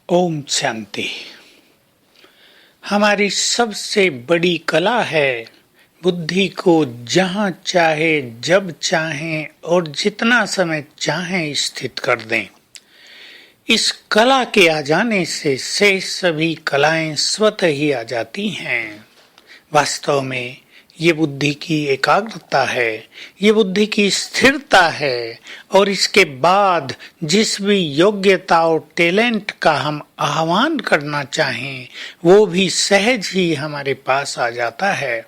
ओम शांति। हमारी सबसे बड़ी कला है बुद्धि को जहां चाहे, जब चाहे और जितना समय चाहे स्थित कर दें। इस कला के आ जाने से शेष सभी कलाएं स्वतः ही आ जाती हैं। वास्तव में ये बुद्धि की एकाग्रता है, ये बुद्धि की स्थिरता है, और इसके बाद जिस भी योग्यता और टैलेंट का हम आह्वान करना चाहें वो भी सहज ही हमारे पास आ जाता है।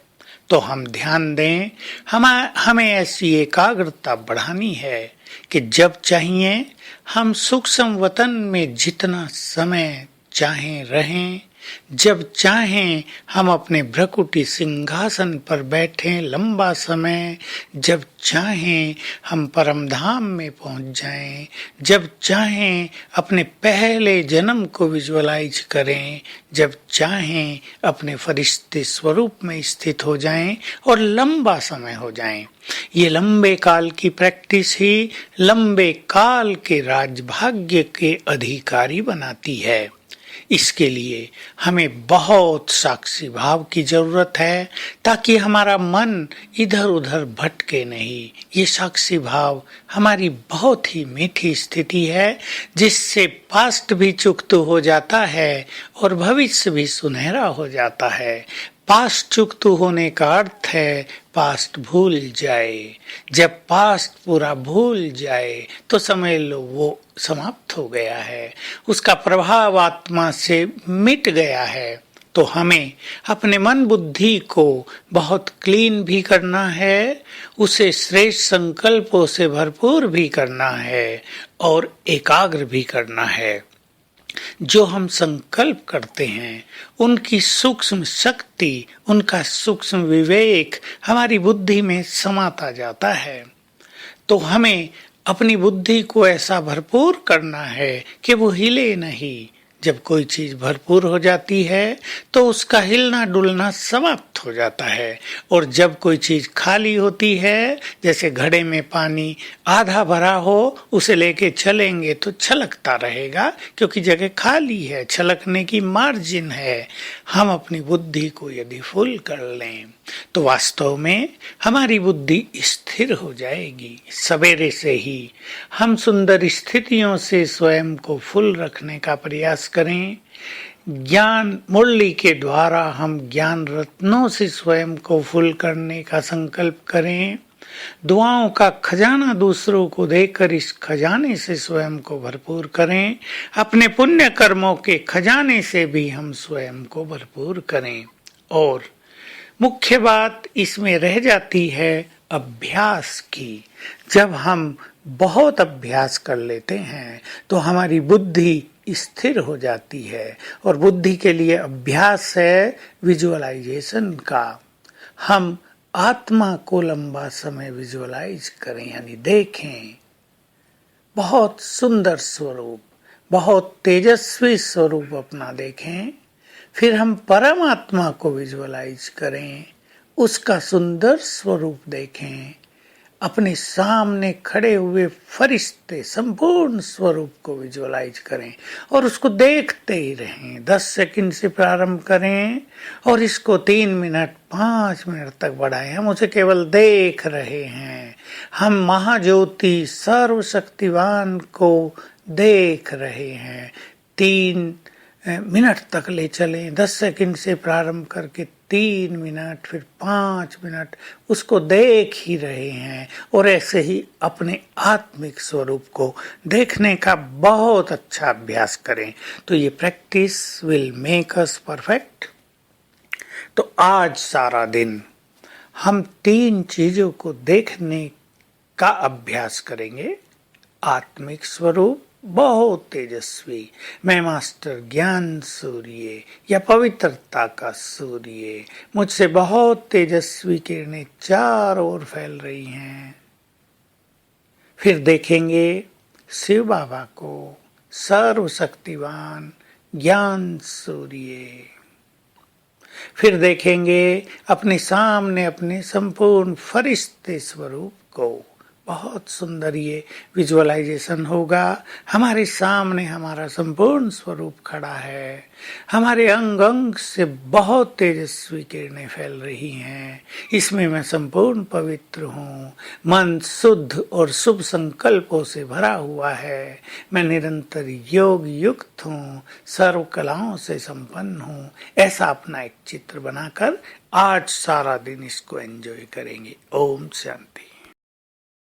तो हम ध्यान दें, हमें ऐसी एकाग्रता बढ़ानी है कि जब चाहिए हम सूक्ष्म वतन में जितना समय चाहें रहें, जब चाहें हम अपने भ्रकुटी सिंहासन पर बैठें लंबा समय, जब चाहें हम परम धाम में पहुंच जाएं, जब चाहें अपने पहले जन्म को विजुअलाइज करें, जब चाहें अपने फरिश्ते स्वरूप में स्थित हो जाएं और लंबा समय हो जाएं। ये लंबे काल की प्रैक्टिस ही लंबे काल के राजभाग्य के अधिकारी बनाती है। इसके लिए हमें बहुत साक्षी भाव की जरूरत है ताकि हमारा मन इधर उधर भटके नहीं। ये साक्षी भाव हमारी बहुत ही मीठी स्थिति है जिससे पास्ट भी चुकता हो जाता है और भविष्य भी सुनहरा हो जाता है। पास्ट चुकता होने का अर्थ है पास्ट भूल जाए। जब पास्ट पूरा भूल जाए तो समझ लो वो समाप्त हो गया है, उसका प्रभाव आत्मा से मिट गया है। तो हमें अपने मन बुद्धि को बहुत क्लीन भी करना है, उसे श्रेष्ठ संकल्पों से भरपूर भी करना है और एकाग्र भी करना है। जो हम संकल्प करते हैं उनकी सूक्ष्म शक्ति, उनका सूक्ष्म विवेक हमारी बुद्धि में समाता जाता है। तो हमें अपनी बुद्धि को ऐसा भरपूर करना है कि वो हिले नहीं। जब कोई चीज भरपूर हो जाती है तो उसका हिलना डुलना समाप्त हो जाता है, और जब कोई चीज खाली होती है, जैसे घड़े में पानी आधा भरा हो, उसे लेके चलेंगे तो छलकता रहेगा क्योंकि जगह खाली है, छलकने की मार्जिन है। हम अपनी बुद्धि को यदि फुल कर लें तो वास्तव में हमारी बुद्धि स्थिर हो जाएगी। सवेरे से ही हम सुंदर स्थितियों से स्वयं को फुल रखने का प्रयास करें। ज्ञान मुरली के द्वारा हम ज्ञान रत्नों से स्वयं को फुल करने का संकल्प करें। दुआओं का खजाना दूसरों को देकर इस खजाने से स्वयं को भरपूर करें। अपने पुण्य कर्मों के खजाने से भी हम स्वयं को भरपूर करें। और मुख्य बात इसमें रह जाती है अभ्यास की। जब हम बहुत अभ्यास कर लेते हैं तो हमारी बुद्धि स्थिर हो जाती है, और बुद्धि के लिए अभ्यास है विजुअलाइजेशन का। हम आत्मा को लंबा समय विजुअलाइज करें, यानी देखें। बहुत सुंदर स्वरूप, बहुत तेजस्वी स्वरूप अपना देखें। फिर हम परमात्मा को विजुअलाइज करें, उसका सुंदर स्वरूप देखें। अपने सामने खड़े हुए फरिश्ते संपूर्ण स्वरूप को विजुअलाइज करें और उसको देखते ही रहें। 10 सेकंड से प्रारंभ करें और इसको 3 मिनट 5 मिनट तक बढ़ाएं। हम उसे केवल देख रहे हैं। हम महाज्योति सर्वशक्तिवान को देख रहे हैं। 3 मिनट तक ले चलें। 10 सेकंड से प्रारंभ करके 3 मिनट, फिर 5 मिनट उसको देख ही रहे हैं, और ऐसे ही अपने आत्मिक स्वरूप को देखने का बहुत अच्छा अभ्यास करें। तो ये practice will make us perfect. तो आज सारा दिन हम 3 चीजों को देखने का अभ्यास करेंगे। आत्मिक स्वरूप बहुत तेजस्वी, मैं मास्टर ज्ञान सूर्य या पवित्रता का सूर्य, मुझसे बहुत तेजस्वी किरणें चारों ओर फैल रही हैं। फिर देखेंगे शिव बाबा को, सर्वशक्तिवान ज्ञान सूर्य। फिर देखेंगे अपने सामने अपने संपूर्ण फरिश्ते स्वरूप को, बहुत सुंदर ये विजुअलाइजेशन होगा। हमारे सामने हमारा संपूर्ण स्वरूप खड़ा है, हमारे अंग अंग से बहुत तेजस्वी किरणें फैल रही हैं। इसमें मैं संपूर्ण पवित्र हूँ, मन शुद्ध और शुभ संकल्पों से भरा हुआ है। मैं निरंतर योग युक्त हूँ, सर्व कलाओं से संपन्न हूँ। ऐसा अपना एक चित्र बनाकर आज सारा दिन इसको एंजॉय करेंगे। ओम शांति।